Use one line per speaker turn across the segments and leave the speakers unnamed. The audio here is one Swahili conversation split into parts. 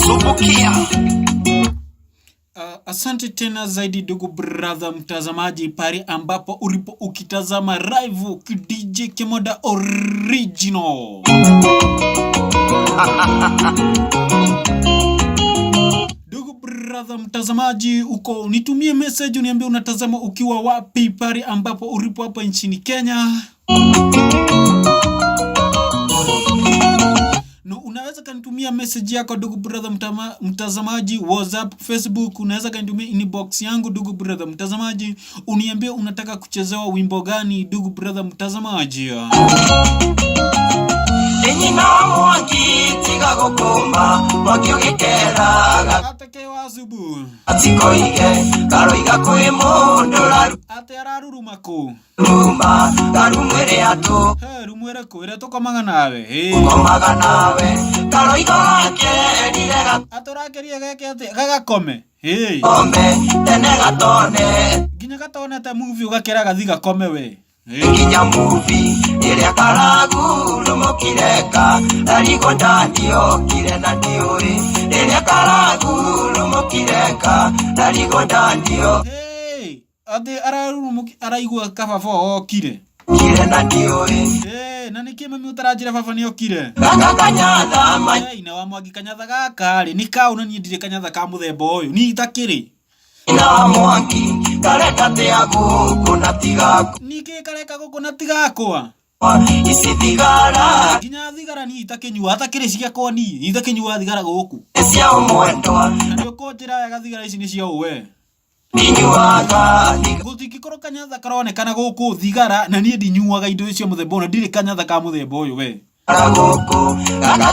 Subukia.
Asante tena zaidi ndugu brother mtazamaji pari ambapo ulipo ukitazama live DJ Kemoda Original. Ndugu brother mtazamaji uko nitumie message uniambie unatazama ukiwa wapi pari ambapo ulipo hapa nchini Kenya. No, unaweza kanitumia message yako ndugu brother mtazamaji, WhatsApp, Facebook, unaweza kanitumia inbox yangu ndugu brother mtazamaji, uniambie unataka kuchezewa wimbo gani ndugu brother mtazamaji.
Tiga gukoma wakiogekera
atake wazubu
atikoige karoiga kwe mondora
ate araruruma ko
ruma garumwere ato
rumwere ko ire tokomaga nawe
komaga nawe karoiga kerira
atorakeria geke ate gagakome
ome tene gatone
ginya gatone ta movie ugakera gathiga kome we
ginya movie ile karagu lumokireka ariko ndandio kire na ndioi ile karagu lumokireka ariko ndandio
ade araigua kabafo okire
na ndioi
na nikime miutarajira baba ni okire
gakanyatha
ina wa mwangi kanyatha gakari ni kauna ni ndire kanyatha ka muthemba uyu ni itakiri
ina mwangi kareka te aguku na tigako
niki kareka guku na tigakwa
isi thigara
ginya thigara ni itakinyua atakiri cia kwa ni itakinyua thigara guku
cia umwendwa
ndio kotira ya thigara ici ni cia uwe
ninyuaga
gutikikoro kanyatha karonekana guku thigara na ni ndinyuaga indo icio muthemba na ndire kanyatha ka muthemba uyu we
Araguku,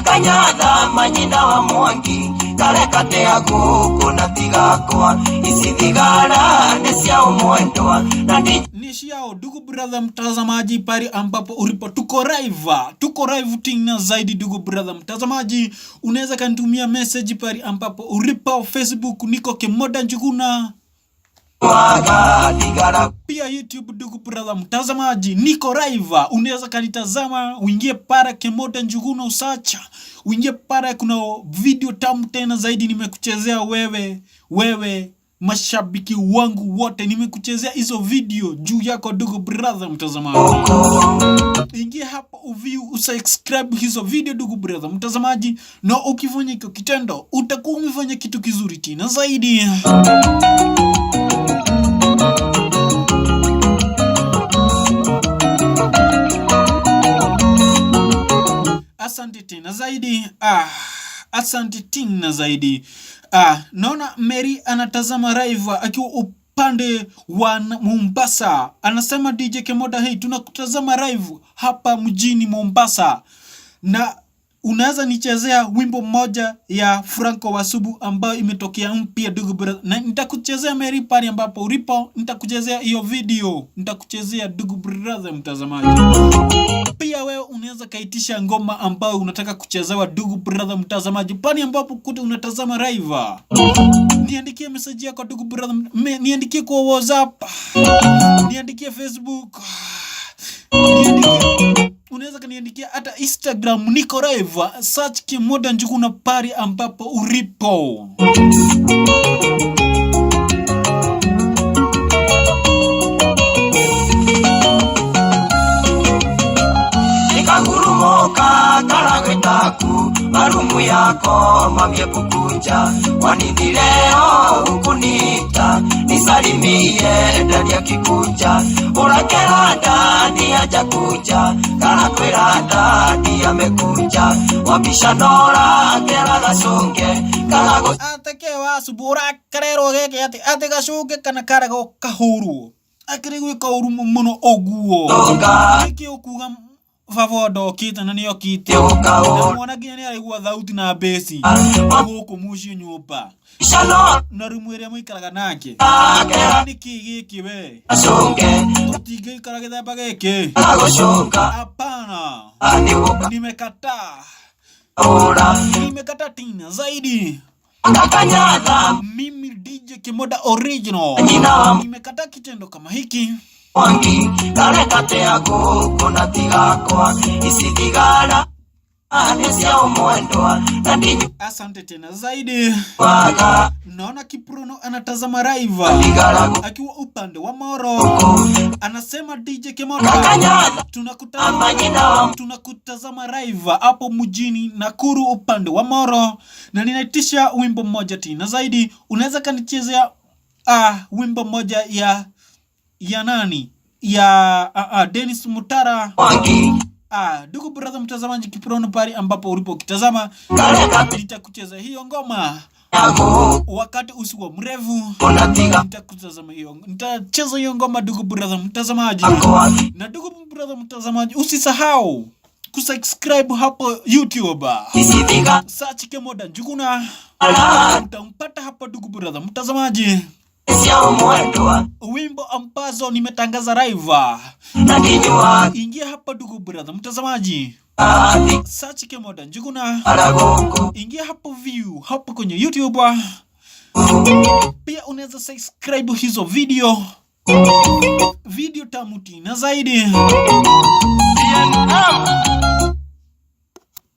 kanyatha manyina wa mwangi kareka te aguku na tigakwa isi thigara ni cia umwendwa na
ni ciao ndugu brother mtazamaji pari ambapo ulipo tuko live tina zaidi ndugu brother mtazamaji, unaweza kanitumia message pari ambapo ulipo Facebook niko Kemoda Njuguna pia YouTube ndugu brother mtazamaji niko live, unaweza kanitazama uingie para Kemoda Njuguna usacha uingie para kuna video tamu tena zaidi nimekuchezea wewe mashabiki wangu wote nimekuchezea hizo video juu yako ndugu brother mtazamaji. Ingia hapa uview usubscribe hizo video ndugu brother mtazamaji, na ukifanya hiyo kitendo utakuwa umefanya kitu kizuri tena zaidi. Asante tena zaidi. Asante tena zaidi. Naona Mary anatazama live akiwa upande wa Mombasa. Anasema DJ Kemoda, hey, tunakutazama live hapa mjini Mombasa. Na unaweza nichezea wimbo mmoja ya Franco Wasubu ambayo imetokea mpya ndugu brother. Na nitakuchezea Mary pale ambapo ulipo, nitakuchezea hiyo video. Nitakuchezea ndugu brother mtazamaji. Pia wewe unaweza kaitisha ngoma ambayo unataka kuchezewa ndugu brother mtazamaji pale ambapo kute unatazama live. Niandikie message yako ndugu brother, niandikie kwa WhatsApp, niandikie Facebook, unaweza kaniandikia hata Instagram niko live, search Kemoda Njuguna pari ambapo ulipo.
Nikagurumoka karagetaku marumu yako mamye kukunja wanini leo ukunita nisalimie ndani ya kikunja urakera ndani ya jakunja karakwera ndani ya mekunja wapishanora kera gasonge karago
atake Wasubu urakarero geke ate gasonge kana karago kahuru akirigwe kahuru muno oguo iki okuga favodo kita na niyo kite mwana ginya ni aigua thauti na besi guku mucio nyumba na rumwere muikaraga nake ni kigiki we
asonge
tutige ikara githemba giki hapana nimekataa tina zaidi
kanyatha
mimi DJ Kemoda Original nimekataa kitendo kama hiki
wangi kareka te aguku na tigakwa isi thigara Sia umwendwa na ndinyu.
Asante tena zaidi.
Waka
Naona Kiprono anatazama live akiwa upande wa Moro. Anasema DJ Kemoda, tunakutazama live hapo mjini Nakuru upande wa Moro, na ninaitisha wimbo mmoja tena zaidi. Unaweza kanichezea wimbo mmoja ya nani? Ya Dennis Mutara. Ndugu brother mtazamaji, Kiprono pale ambapo ulipo kitazama, nitakucheza hiyo ngoma wakati usiku mrefu. Nitacheza hiyo ngoma ndugu brother mtazamaji. Na ndugu brother mtazamaji, usisahau kusubscribe hapo YouTube. Search Kemoda Njuguna, utampata hapo ndugu brother mtazamaji. Wimbo ambazo nimetangaza live, ingia hapa ndugu brother mtazamaji. Search Kemoda Njuguna, ingia hapo view hapo kwenye YouTube. Pia unaweza subscribe hizo video tamu tena zaidi.